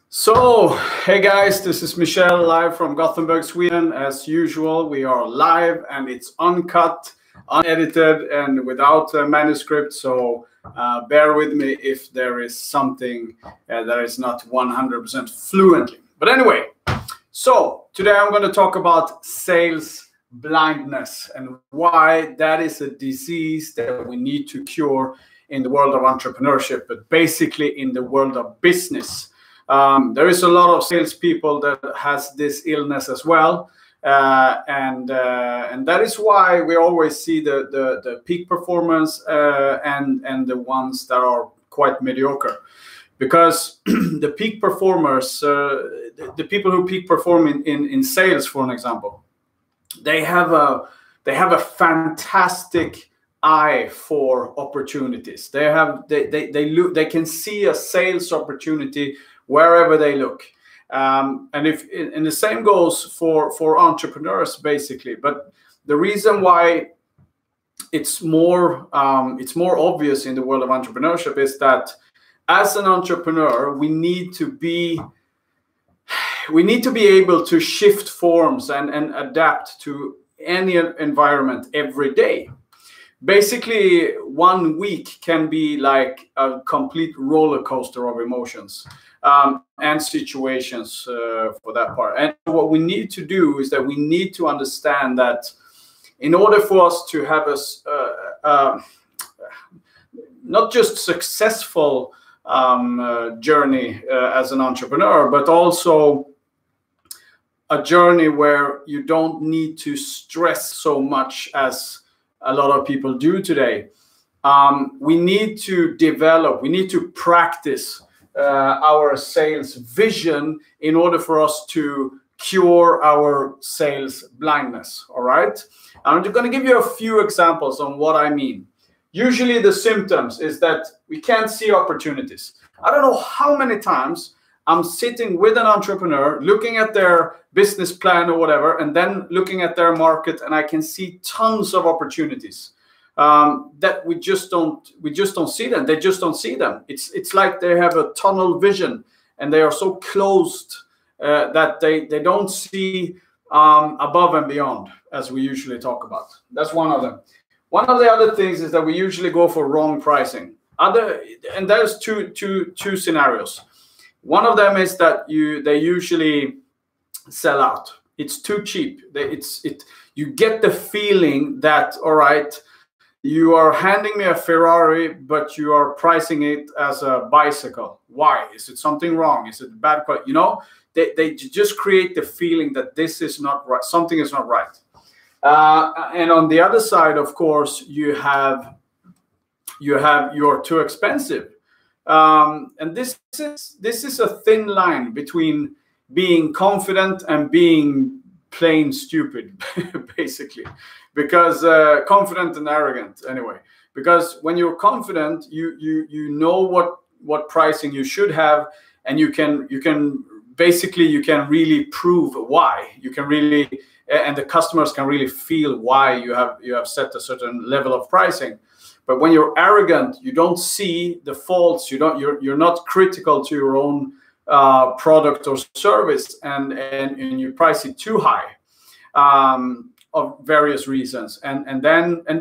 So, hey guys, this is Michelle live from Gothenburg, Sweden. As usual, we are live and it's uncut, unedited, and without a manuscript. So bear with me if there is something that is not 100% fluently. But anyway, so today I'm going to talk about sales blindness and why that is a disease that we need to cure in the world of entrepreneurship, but basically in the world of business. There is a lot of salespeople that has this illness as well, and that is why we always see the peak performance and the ones that are quite mediocre, because the peak performers, the people who peak perform in sales, for an example, they have a fantastic eye for opportunities. They can see a sales opportunity wherever they look, and the same goes for entrepreneurs basically. But the reason why it's more obvious in the world of entrepreneurship is that as an entrepreneur we need to be able to shift forms and adapt to any environment every day. Basically, 1 week can be like a complete roller coaster of emotions and situations for that part. And what we need to do is that we need to understand that in order for us to have a not just successful journey as an entrepreneur, but also a journey where you don't need to stress so much as a lot of people do today. We need to develop, we need to practice our sales vision in order for us to cure our sales blindness. All right, I'm going to give you a few examples on what I mean. Usually the symptoms is that we can't see opportunities. I don't know how many times I'm sitting with an entrepreneur looking at their business plan or whatever, and then looking at their market, and I can see tons of opportunities that we just don't see them. They just don't see them. It's like they have a tunnel vision, and they are so closed that they don't see above and beyond, as we usually talk about. That's one of them. One of the other things is that we usually go for wrong pricing. And there's two scenarios. One of them is that they usually sell out. It's too cheap. You get the feeling that, all right, you are handing me a Ferrari, but you are pricing it as a bicycle. Why? Is it something wrong? Is it bad? You know, they just create the feeling that this is not right. Something is not right. And on the other side, of course, you're too expensive. And this is a thin line between being confident and being plain stupid, basically, because confident and arrogant anyway. Because when you're confident, you know what pricing you should have, and you can really prove why. You can really, and the customers can really feel why you have set a certain level of pricing. But when you're arrogant, you don't see the faults. You're not critical to your own product or service, and you price it too high of various reasons. And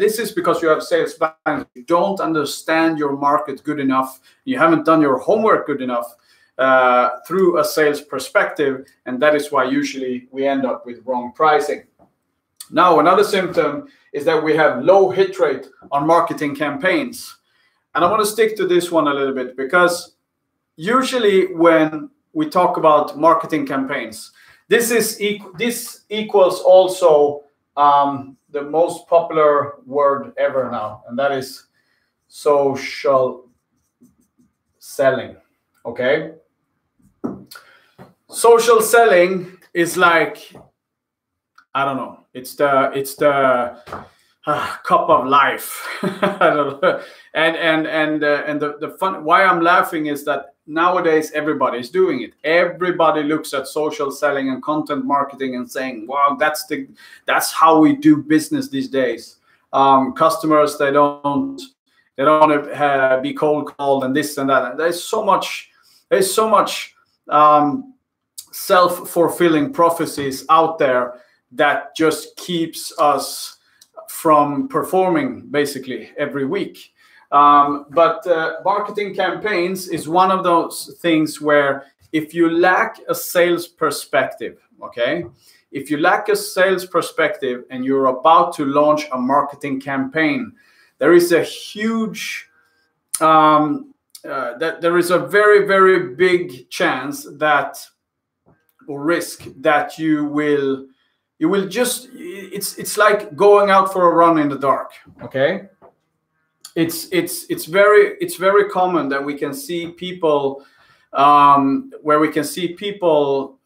this is because you have sales blindness. You don't understand your market good enough. You haven't done your homework good enough through a sales perspective, and that is why usually we end up with wrong pricing. Now, another symptom is that we have low hit rate on marketing campaigns. And I want to stick to this one a little bit, because usually when we talk about marketing campaigns, this equals also the most popular word ever now, and that is social selling. Okay? Social selling is like, I don't know. It's the cup of life. I don't know. And the fun. Why I'm laughing is that nowadays everybody's doing it. Everybody looks at social selling and content marketing and saying, "Wow, that's how we do business these days." Customers, they don't They don't want to be cold called and this and that. And there's so much self-fulfilling prophecies out there that just keeps us from performing basically every week. But marketing campaigns is one of those things where if you lack a sales perspective, okay, if you lack a sales perspective and you're about to launch a marketing campaign, there is a huge there is a very, very big chance that, or risk that you will just, it's like going out for a run in the dark. Okay, it's very common that we can see people where we can see people,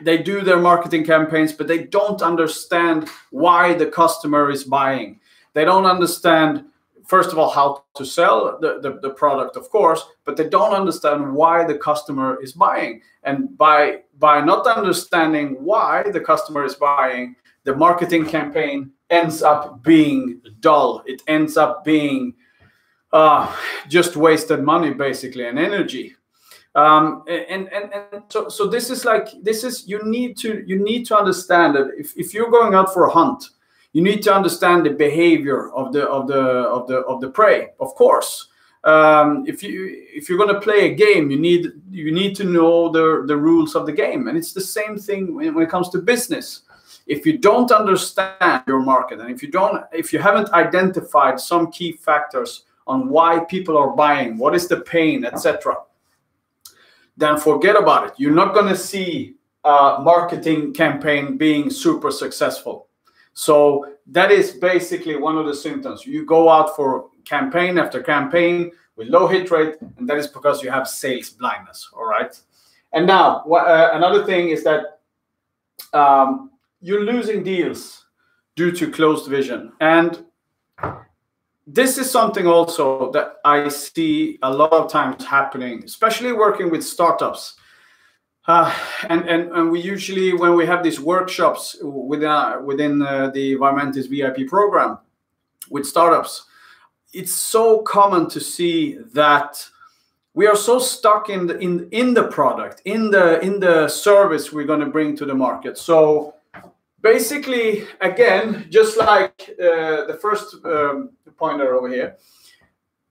they do their marketing campaigns, but they don't understand why the customer is buying. They don't understand, first of all, how to sell the product, of course, but they don't understand why the customer is buying. And by not understanding why the customer is buying, the marketing campaign ends up being dull. It ends up being just wasted money, basically, and energy. So this is you need to understand that if you're going out for a hunt, you need to understand the behavior of the prey. Of course, if you're going to play a game, you need to know the rules of the game, and it's the same thing when it comes to business. If you don't understand your market, and if you haven't identified some key factors on why people are buying, what is the pain, etc., then forget about it. You're not going to see a marketing campaign being super successful. So that is basically one of the symptoms. You go out for campaign after campaign with low hit rate, and that is because you have sales blindness. All right. And now another thing is that you're losing deals due to closed vision. And this is something also that I see a lot of times happening, especially working with startups. And we usually, when we have these workshops within the Vimentis VIP program with startups, it's so common to see that we are so stuck in the product, in the service we're going to bring to the market. So basically, again, just like the first pointer over here,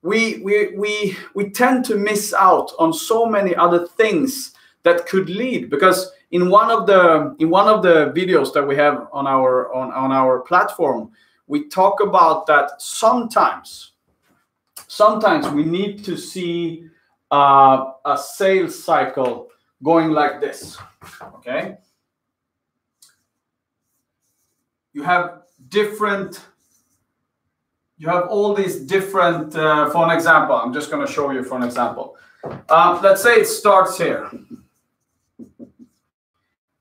we tend to miss out on so many other things that could lead, because in one of the videos that we have on our platform, we talk about that sometimes we need to see a sales cycle going like this. Okay, you have all these different, for an example, I'm just going to show you for an example. Let's say it starts here.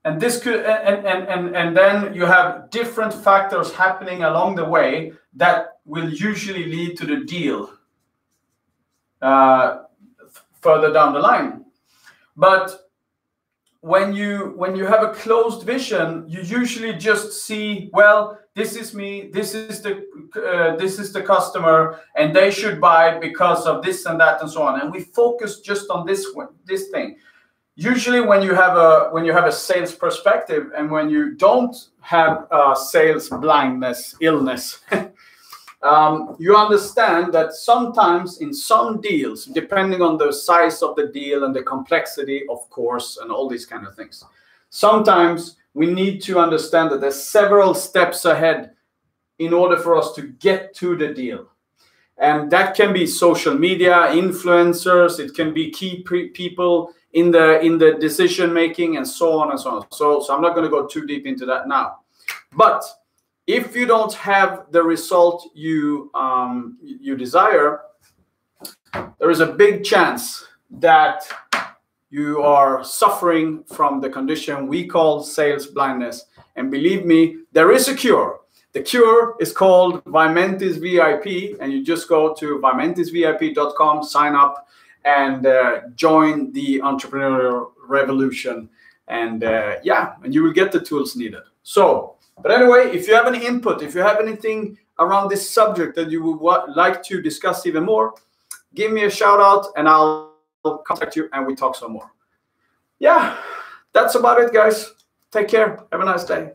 And this could, and then you have different factors happening along the way that will usually lead to the deal further down the line. But when you have a closed vision, you usually just see, well, this is me, this is the customer, and they should buy because of this and that and so on. And we focus just on this thing. Usually, when you have a sales perspective, and when you don't have a sales blindness illness, you understand that sometimes in some deals, depending on the size of the deal and the complexity, of course, and all these kind of things, sometimes we need to understand that there's several steps ahead in order for us to get to the deal. And that can be social media, influencers, it can be key people in the decision making, and so on and so on. So I'm not going to go too deep into that now. But if you don't have the result you desire, there is a big chance that you are suffering from the condition we call sales blindness. And believe me, there is a cure. The cure is called Vimentis VIP, and you just go to vimentisvip.com, sign up, and join the entrepreneurial revolution. And yeah, and you will get the tools needed. So, but anyway, if you have any input, if you have anything around this subject that you would like to discuss even more, give me a shout out and I'll contact you and we talk some more. Yeah, that's about it, guys. Take care. Have a nice day.